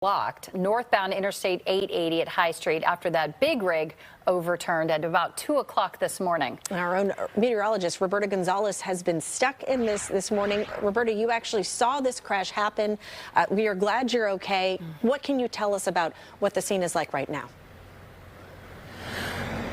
Blocked northbound Interstate 880 at High Street after that big rig overturned at about 2 o'clock this morning. Our own meteorologist, Roberta Gonzales, has been stuck in this morning. Roberta, you actually saw this crash happen. We are glad you're okay. What can you tell us about what the scene is like right now?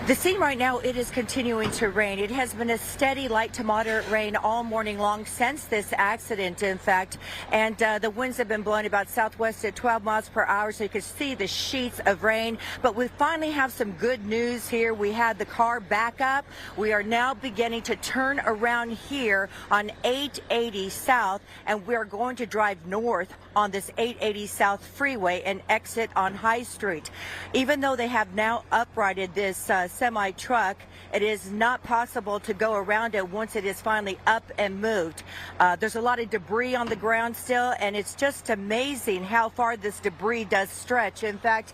The scene right now, it is continuing to rain. It has been a steady light to moderate rain all morning long since this accident, in fact. And the winds have been blowing about southwest at 12 miles per hour, so you can see the sheets of rain. But we finally have some good news here. We had the car back up. We are now beginning to turn around here on 880 South, and we're going to drive north on this 880 South freeway and exit on High Street. Even though they have now uprighted this semi-truck, it is not possible to go around it once it is finally up and moved. There's a lot of debris on the ground still, and it's just amazing how far this debris does stretch. In fact,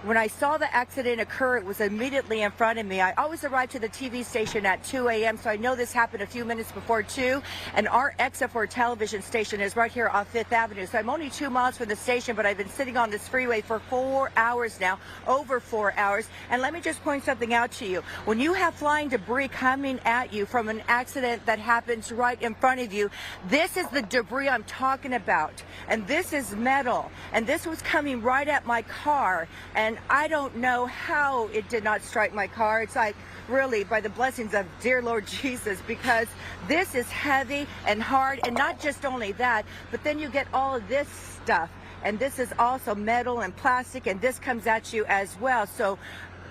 when I saw the accident occur, it was immediately in front of me. I always arrive to the TV station at 2 a.m., so I know this happened a few minutes before 2, and our exit for television station is right here off 5th Avenue. So I'm only 2 miles from the station, but I've been sitting on this freeway for 4 hours now, over 4 hours. And let me just point something out to you. When you have flying debris coming at you from an accident that happens right in front of you, this is the debris I'm talking about. And this is metal. And this was coming right at my car. And I don't know how it did not strike my car. It's like, really, by the blessings of dear Lord Jesus, because this is heavy and hard, and not just only that, but then you get all of this stuff, and this is also metal and plastic, and this comes at you as well. So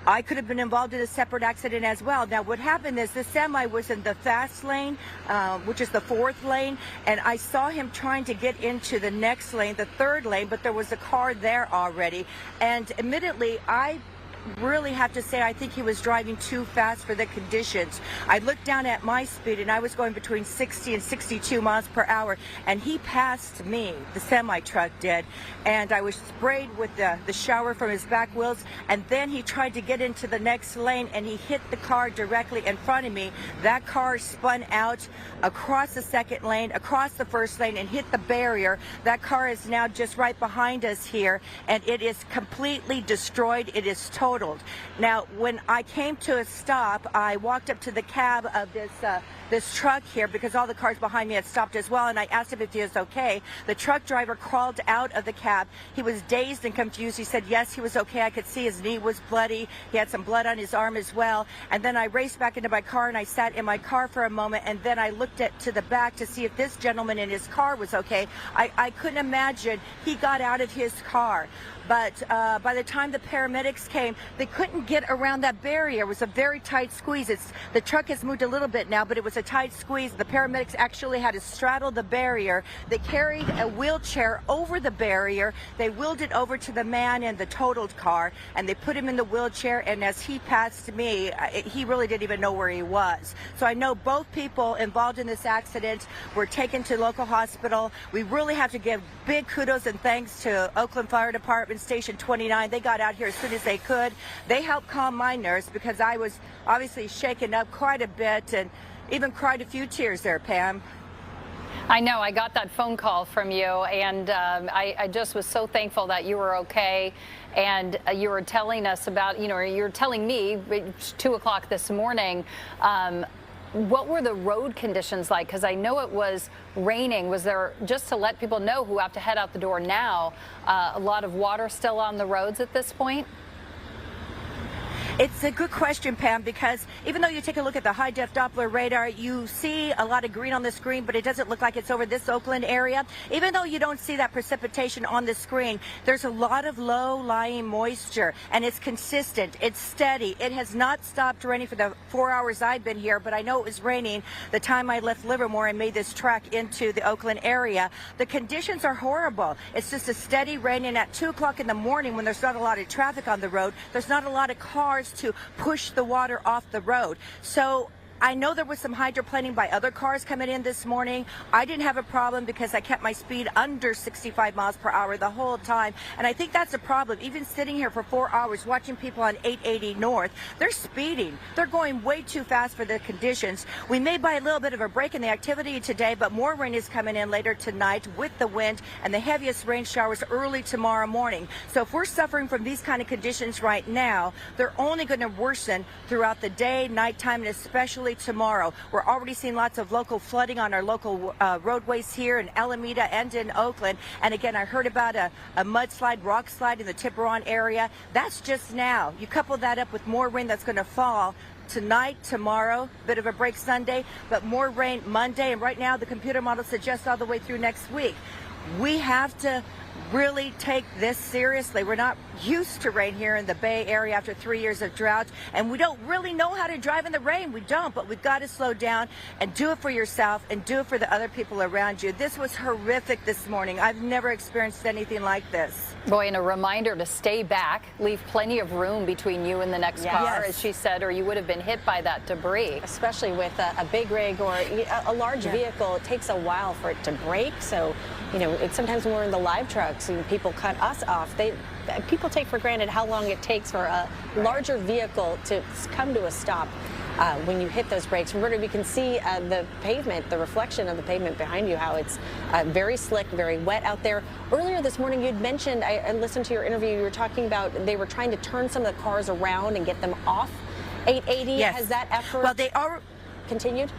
I could have been involved in a separate accident as well. Now, what happened is the semi was in the fast lane, which is the 4th lane, and I saw him trying to get into the next lane, the 3rd lane, but there was a car there already. And admittedly, I really have to say I think he was driving too fast for the conditions. I looked down at my speed, and I was going between 60 and 62 miles per hour, and he passed me, the semi-truck did, and I was sprayed with the shower from his back wheels, and then he tried to get into the next lane, and he hit the car directly in front of me. That car spun out across the 2nd lane, across the 1st lane, and hit the barrier. That car is now just right behind us here, and it is completely destroyed. It is totaled. Now, when I came to a stop, I walked up to the cab of this truck here, because all the cars behind me had stopped as well, and I asked him if he was okay. The truck driver crawled out of the cab. He was dazed and confused. He said yes, he was okay. I could see his knee was bloody. He had some blood on his arm as well. And then I raced back into my car, and I sat in my car for a moment, and then I looked to the back to see if this gentleman in his car was okay. I couldn't imagine he got out of his car. But by the time the paramedics came, they couldn't get around that barrier. It was a very tight squeeze. The truck has moved a little bit now, but it was a tight squeeze. The paramedics actually had to straddle the barrier. They carried a wheelchair over the barrier. They wheeled it over to the man in the totaled car, and they put him in the wheelchair. And as he passed me, he really didn't even know where he was. So I know both people involved in this accident were taken to local hospital. We really have to give big kudos and thanks to Oakland Fire Department Station 29. They got out here as soon as they could. They helped calm my nerves, because I was obviously shaken up quite a bit and even cried a few tears there, Pam. I know. I got that phone call from you, and I just was so thankful that you were okay. And you were telling us about, you're telling me 2 o'clock this morning, what were the road conditions like? Because I know it was raining. Was there, just to let people know who have to head out the door now, a lot of water still on the roads at this point? It's a good question, Pam, because even though you take a look at the high-def Doppler radar, you see a lot of green on the screen, but it doesn't look like it's over this Oakland area. Even though you don't see that precipitation on the screen, there's a lot of low-lying moisture, and it's consistent. It's steady. It has not stopped raining for the 4 hours I've been here, but I know it was raining the time I left Livermore and made this trek into the Oakland area. The conditions are horrible. It's just a steady raining at 2 o'clock in the morning when there's not a lot of traffic on the road. There's not a lot of cars to push the water off the road. So I know there was some hydroplaning by other cars coming in this morning. I didn't have a problem because I kept my speed under 65 miles per hour the whole time. And I think that's a problem. Even sitting here for 4 hours watching people on 880 North, they're speeding. They're going way too fast for the conditions. We may buy a little bit of a break in the activity today, but more rain is coming in later tonight with the wind and the heaviest rain showers early tomorrow morning. So if we're suffering from these kind of conditions right now, they're only going to worsen throughout the day, nighttime, and especially tomorrow. We're already seeing lots of local flooding on our local roadways here in Alameda and in Oakland. And again, I heard about a mudslide, rock slide in the Tiburon area. That's just now. You couple that up with more rain that's going to fall tonight, tomorrow, bit of a break Sunday, but more rain Monday. And right now, the computer model suggests all the way through next week. We have to really take this seriously. We're not used to rain here in the Bay Area after 3 years of drought, and we don't really know how to drive in the rain. We don't, but we've got to slow down and do it for yourself and do it for the other people around you. This was horrific this morning. I've never experienced anything like this. Boy, and a reminder to stay back, leave plenty of room between you and the next car, as she said, or you would have been hit by that debris. Especially with a big rig or a large vehicle, it takes a while for it to break. So, you know, it's sometimes when we're in the live trucks and people cut us off, people take for granted how long it takes for a larger vehicle to come to a stop. When you hit those brakes. Roberta, we can see the pavement, the reflection of the pavement behind you, how it's very slick, very wet out there. Earlier this morning, you'd mentioned, I listened to your interview, you were talking about they were trying to turn some of the cars around and get them off 880. Yes. Has that effort continued?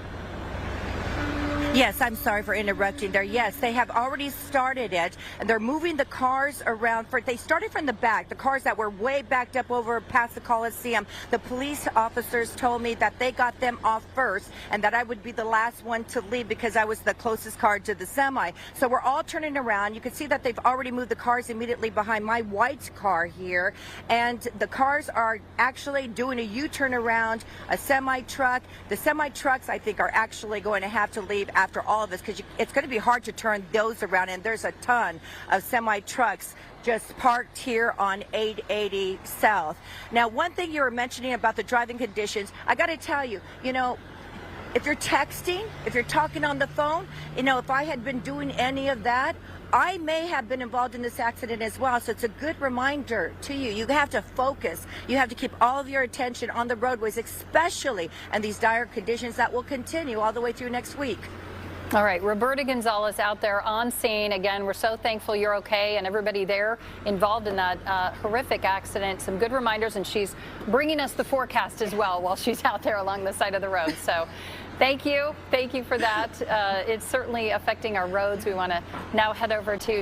Yes, I'm sorry for interrupting there. Yes, they have already started it, and they're moving the cars around. They started from the back, the cars that were way backed up over past the Coliseum. The police officers told me that they got them off first, and that I would be the last one to leave because I was the closest car to the semi. So we're all turning around. You can see that they've already moved the cars immediately behind my white car here, and the cars are actually doing a U-turn around a semi-truck. The semi-trucks, I think, are actually going to have to leave after all of this, because it's going to be hard to turn those around, and there's a ton of semi-trucks just parked here on 880 South. Now, one thing you were mentioning about the driving conditions, I got to tell you, you know, if you're texting, if you're talking on the phone, you know, if I had been doing any of that, I may have been involved in this accident as well. So it's a good reminder to you. You have to focus. You have to keep all of your attention on the roadways, especially in these dire conditions that will continue all the way through next week. All right, Roberta Gonzales out there on scene. Again, we're so thankful you're okay, and everybody there involved in that horrific accident. Some good reminders, and she's bringing us the forecast as well while she's out there along the side of the road. So thank you for that. It's certainly affecting our roads. We want to now head over to